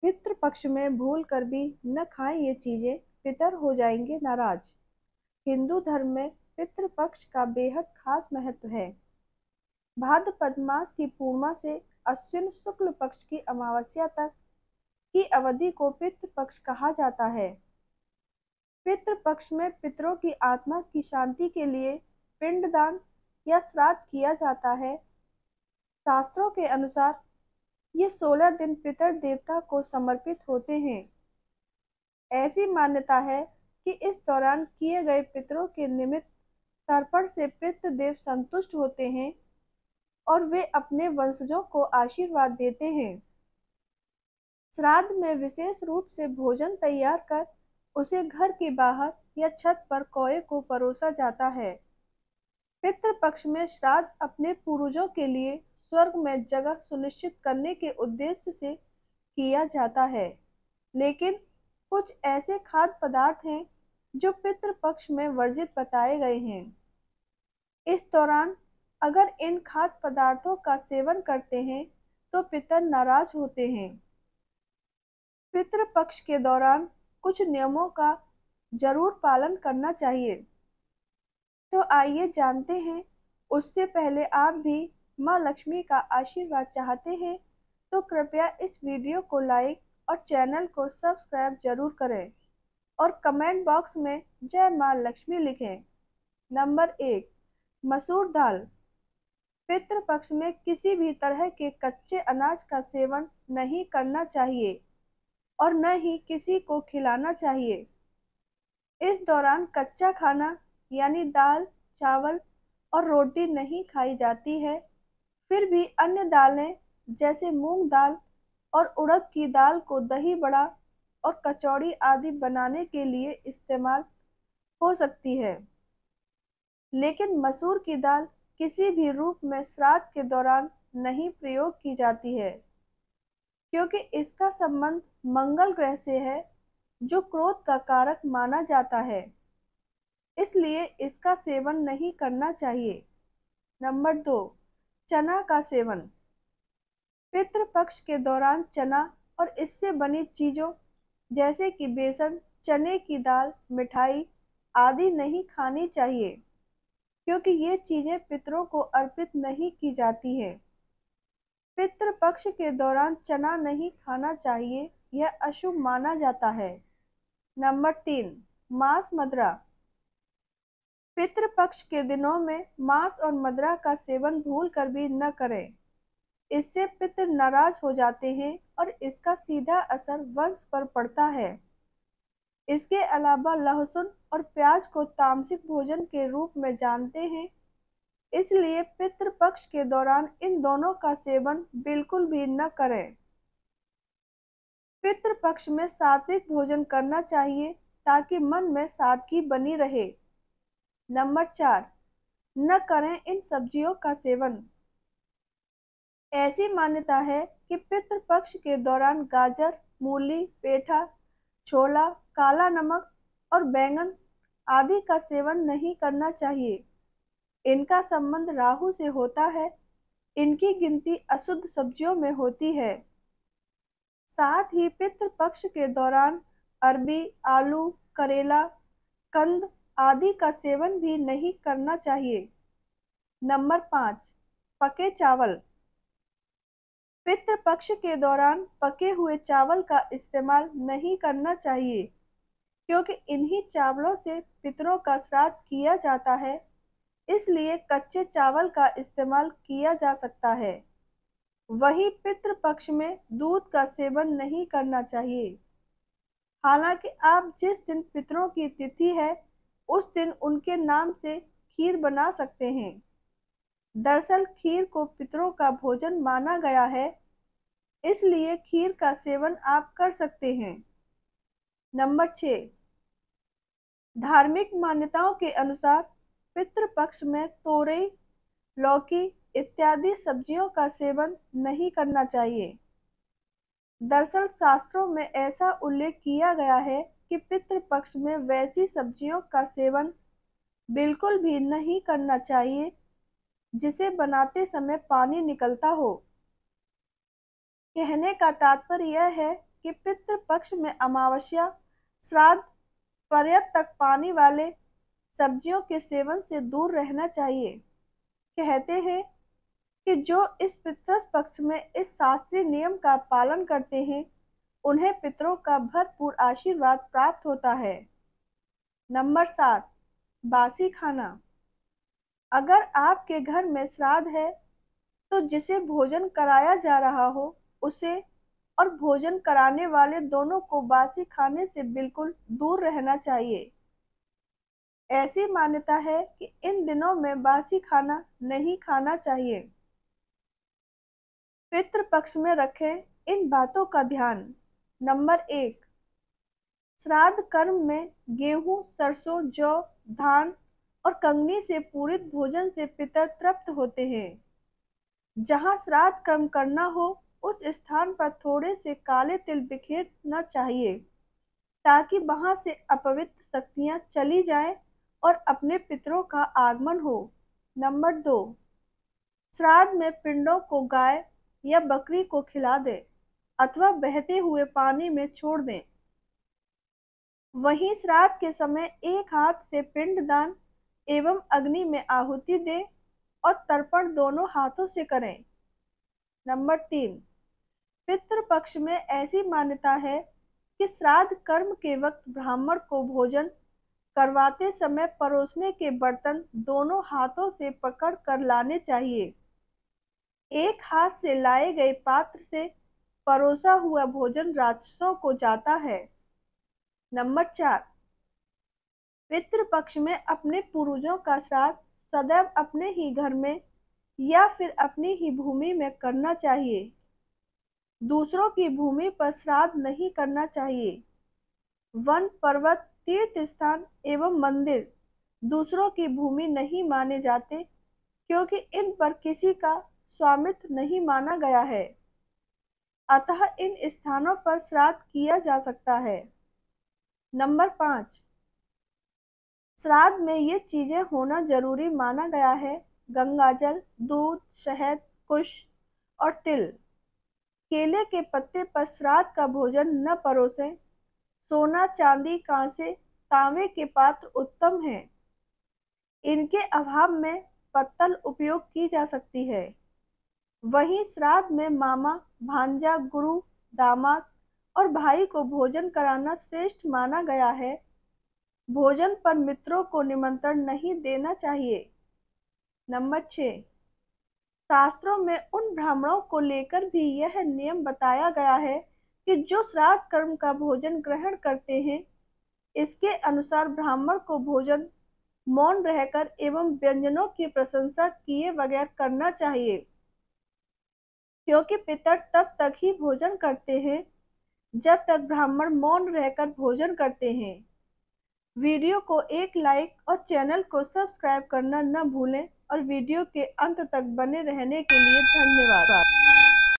पितृ पक्ष में भूल कर भी न खाएं ये चीजें, पितर हो जाएंगे नाराज। हिंदू धर्म में पितृ पक्ष का बेहद खास महत्व है। भाद्रपद मास की पूर्णिमा से अश्विन शुक्ल पक्ष की अमावस्या तक की अवधि को पितृ पक्ष कहा जाता है। पितृ पक्ष में पितरों की आत्मा की शांति के लिए पिंडदान या श्राद्ध किया जाता है। शास्त्रों के अनुसार ये 16 दिन पितर देवता को समर्पित होते हैं। ऐसी मान्यता है कि इस दौरान किए गए पितरों के निमित्त तर्पण से पितृदेव संतुष्ट होते हैं और वे अपने वंशजों को आशीर्वाद देते हैं। श्राद्ध में विशेष रूप से भोजन तैयार कर उसे घर के बाहर या छत पर कौए को परोसा जाता है। पितृ पक्ष में श्राद्ध अपने पूर्वजों के लिए स्वर्ग में जगह सुनिश्चित करने के उद्देश्य से किया जाता है। लेकिन कुछ ऐसे खाद्य पदार्थ हैं जो पितृ पक्ष में वर्जित बताए गए हैं। इस दौरान अगर इन खाद्य पदार्थों का सेवन करते हैं तो पितर नाराज होते हैं। पितृ पक्ष के दौरान कुछ नियमों का जरूर पालन करना चाहिए। तो आइए जानते हैं। उससे पहले आप भी माँ लक्ष्मी का आशीर्वाद चाहते हैं तो कृपया इस वीडियो को लाइक और चैनल को सब्सक्राइब जरूर करें और कमेंट बॉक्स में जय माँ लक्ष्मी लिखें। नंबर 1, मसूर दाल। पितृ पक्ष में किसी भी तरह के कच्चे अनाज का सेवन नहीं करना चाहिए और न ही किसी को खिलाना चाहिए। इस दौरान कच्चा खाना यानी दाल, चावल और रोटी नहीं खाई जाती है। फिर भी अन्य दालें जैसे मूंग दाल और उड़द की दाल को दही बड़ा और कचौड़ी आदि बनाने के लिए इस्तेमाल हो सकती है। लेकिन मसूर की दाल किसी भी रूप में श्राद्ध के दौरान नहीं प्रयोग की जाती है, क्योंकि इसका संबंध मंगल ग्रह से है जो क्रोध का कारक माना जाता है। इसलिए इसका सेवन नहीं करना चाहिए। नंबर 2, चना का सेवन। पितृ पक्ष के दौरान चना और इससे बनी चीजों जैसे कि बेसन, चने की दाल, मिठाई आदि नहीं खानी चाहिए, क्योंकि ये चीजें पितरों को अर्पित नहीं की जाती है। पितृ पक्ष के दौरान चना नहीं खाना चाहिए, यह अशुभ माना जाता है। नंबर 3, मांस मदिरा। पितृ पक्ष के दिनों में मांस और मदिरा का सेवन भूल कर भी न करें। इससे पितृ नाराज हो जाते हैं और इसका सीधा असर वंश पर पड़ता है। इसके अलावा लहसुन और प्याज को तामसिक भोजन के रूप में जानते हैं। इसलिए पितृ पक्ष के दौरान इन दोनों का सेवन बिल्कुल भी न करें। पितृ पक्ष में सात्विक भोजन करना चाहिए ताकि मन में सादगी बनी रहे। नंबर 4, न करें इन सब्जियों का सेवन। ऐसी मान्यता है कि पितृ पक्ष के दौरान गाजर, मूली, पेठा, छोला, काला नमक और बैंगन आदि का सेवन नहीं करना चाहिए। इनका संबंध राहु से होता है। इनकी गिनती अशुद्ध सब्जियों में होती है। साथ ही पितृ पक्ष के दौरान अरबी, आलू, करेला, कंद आदि का सेवन भी नहीं करना चाहिए। नंबर 5, पके चावल। पितृ पक्ष के दौरान पके हुए चावल का इस्तेमाल नहीं करना चाहिए, क्योंकि इन्हीं चावलों से पितरों का श्राद्ध किया जाता है। इसलिए कच्चे चावल का इस्तेमाल किया जा सकता है। वहीं पितृ पक्ष में दूध का सेवन नहीं करना चाहिए। हालांकि आप जिस दिन पितरों की तिथि है उस दिन उनके नाम से खीर बना सकते हैं। दरअसल खीर को पितरों का भोजन माना गया है, इसलिए खीर का सेवन आप कर सकते हैं। नंबर 6, धार्मिक मान्यताओं के अनुसार पितृ पक्ष में तोरई, लौकी इत्यादि सब्जियों का सेवन नहीं करना चाहिए। दरअसल शास्त्रों में ऐसा उल्लेख किया गया है कि पितृ पक्ष में वैसी सब्जियों का सेवन बिल्कुल भी नहीं करना चाहिए जिसे बनाते समय पानी निकलता हो। कहने का तात्पर्य यह है कि पितृपक्ष में अमावस्या, श्राद्ध, पर्यत तक पानी वाले सब्जियों के सेवन से दूर रहना चाहिए। कहते हैं कि जो इस पितृपक्ष में इस शास्त्रीय नियम का पालन करते हैं, उन्हें पितरों का भरपूर आशीर्वाद प्राप्त होता है। नंबर 7, बासी खाना। अगर आपके घर में श्राद्ध है तो जिसे भोजन कराया जा रहा हो उसे और भोजन कराने वाले दोनों को बासी खाने से बिल्कुल दूर रहना चाहिए। ऐसी मान्यता है कि इन दिनों में बासी खाना नहीं खाना चाहिए। पितृपक्ष में रखें इन बातों का ध्यान। नंबर 1, श्राद्ध कर्म में गेहूं, सरसों, जौ, धान और कंगनी से पूरित भोजन से पितर तृप्त होते हैं। जहां श्राद्ध कर्म करना हो उस स्थान पर थोड़े से काले तिल बिखेरना चाहिए ताकि वहां से अपवित्र शक्तियां चली जाएं और अपने पितरों का आगमन हो। नंबर 2, श्राद्ध में पिंडों को गाय या बकरी को खिला दें अथवा बहते हुए पानी में छोड़ दें। वहीं श्राद्ध के समय एक हाथ से पिंडदान एवं अग्नि में आहुति दें और तर्पण दोनों हाथों से करें। नंबर 3, पितृपक्ष में ऐसी मान्यता है कि श्राद्ध कर्म के वक्त ब्राह्मण को भोजन करवाते समय परोसने के बर्तन दोनों हाथों से पकड़ कर लाने चाहिए। एक हाथ से लाए गए पात्र से परोसा हुआ भोजन राक्षसों को जाता है। नंबर 4, पितृपक्ष में अपने पूर्वजों का श्राद्ध सदैव अपने ही घर में या फिर अपनी ही भूमि में करना चाहिए। दूसरों की भूमि पर श्राद्ध नहीं करना चाहिए। वन, पर्वत, तीर्थ स्थान एवं मंदिर दूसरों की भूमि नहीं माने जाते क्योंकि इन पर किसी का स्वामित्व नहीं माना गया है। अतः इन स्थानों पर श्राद्ध किया जा सकता है। नंबर 5, श्राद्ध में ये चीजें होना जरूरी माना गया है: गंगाजल, दूध, शहद, कुश और तिल। केले के पत्ते पर श्राद्ध का भोजन न परोसें। सोना, चांदी, कांसे, तांबे के पात्र उत्तम हैं। इनके अभाव में पत्तल उपयोग की जा सकती है। वहीं श्राद्ध में मामा, भांजा, गुरु, दामाद और भाई को भोजन कराना श्रेष्ठ माना गया है। भोजन पर मित्रों को निमंत्रण नहीं देना चाहिए। नंबर 6, शास्त्रों में उन ब्राह्मणों को लेकर भी यह नियम बताया गया है कि जो श्राद्ध कर्म का भोजन ग्रहण करते हैं, इसके अनुसार ब्राह्मण को भोजन मौन रहकर एवं व्यंजनों की प्रशंसा किए बगैर करना चाहिए, क्योंकि पितर तब तक ही भोजन करते हैं जब तक ब्राह्मण मौन रहकर भोजन करते हैं। वीडियो को एक लाइक और चैनल को सब्सक्राइब करना न भूलें और वीडियो के अंत तक बने रहने के लिए धन्यवाद।